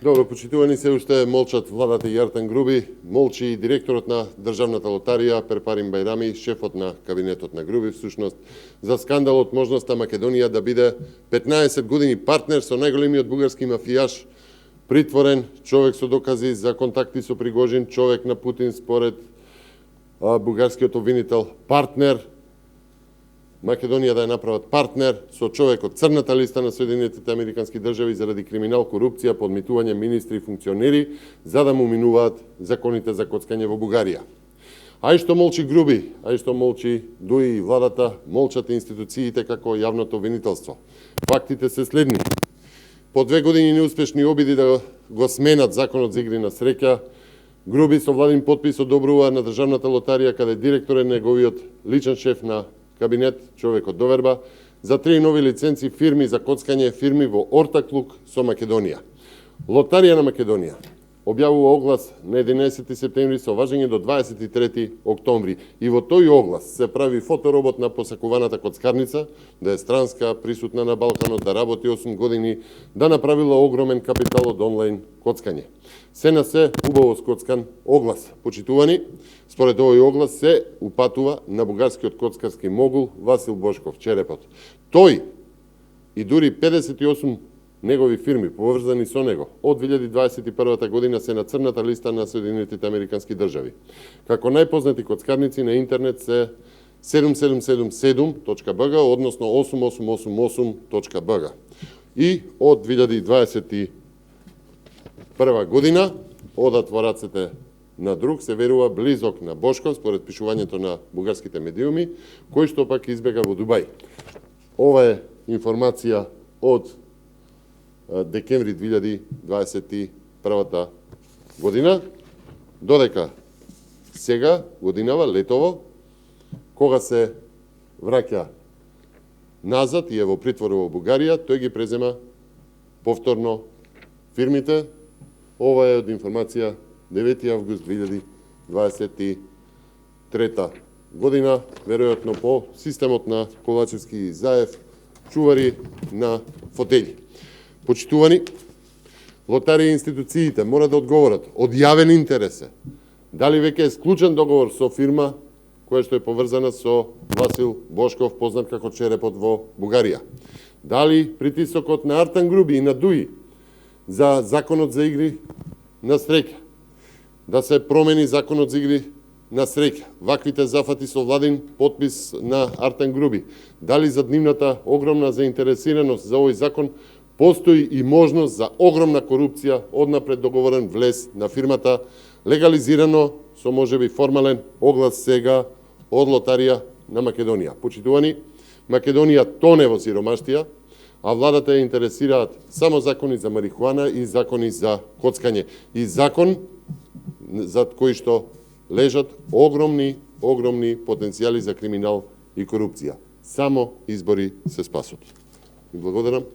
Добро, почитувани, се уште молчат владата и Артан Груби, молчи и директорот на Државната лотарија Перпарин Бајрами, шефот на кабинетот на Груби, всушност за скандалот можноста Македонија да биде 15 години партнер со најголемиот бугарски мафијаш, притворен, човек со докази за контакти со Пригожин, човек на Путин според бугарскиот обвинител, партнер, Македонија да ја направат партнер со човек од црната листа на Соединетите Американски држави заради криминал, корупција, подмитување министри и функционери, за да му минуваат законите за коцкање во Бугарија. Ај што молчи Груби, ај што молчи Дуи и владата, молчат институциите како јавното обвинителство. Фактите се следни. По 2 години неуспешни обиди да го сменат законот за игри на среќа, Груби со владин подпис одобрува на Државната лотарија, каде директор е неговиот личен шеф на кабинет, човек од доверба, за 3 нови лиценци фирми за коцкање, фирми во ортаклук со Македонија. Лотарија на Македонија објавува оглас на 11 септември со важење до 23 октомври. И во тој оглас се прави фоторобот на посакуваната коцкарница, да е странска, присутна на Балканот, да работи 8 години, да направила огромен капитал од онлайн коцкање. Се на се убаво скоцкан оглас. Почитувани, според овој оглас се упатува на бугарскиот коцкарски могул Васил Бошков, Черепот. Тој и дури 58 негови фирми поврзани со него од 2021 година се на црната листа на Соединетите Американски држави. Како најпознати коцкарници на интернет се 7777.bg, односно 8888.bg. И од 2021 година одат во рацете на друг, се верува близок на Бошков, според пишувањето на бугарските медиуми, кој што пак избега во Дубај. Ова е информација од декември 2021 година, додека сега, годинава, летово, кога се враќа назад и е во притвор во Бугарија, тој ги презема повторно фирмите. Ова е од информација 9 август 2023 година, веројатно по системот на Ковачевски и Заев, чувари на фотели. Почитувани, лотарија и институциите мора да одговорат од јавен интерес дали веќе е склучен договор со фирма која што е поврзана со Васил Бошков, познат како Черепот во Бугарија. Дали притисокот на Артан Груби и на Дуи за законот за игри на среќа, да се промени законот за игри на среќа, ваквите зафати со владин подпис на Артан Груби, дали за нивната огромна заинтересираност за овој закон постои и можност за огромна корупција, однапред договорен влез на фирмата, легализирано со можеби формален оглас сега од лотарија на Македонија. Почитувани, Македонија тоне во сиромаштија, а владата ја интересираат само закони за марихуана и закони за коцкање. И закон за кои што лежат огромни потенцијали за криминал и корупција. Само избори се спасот. И благодарам.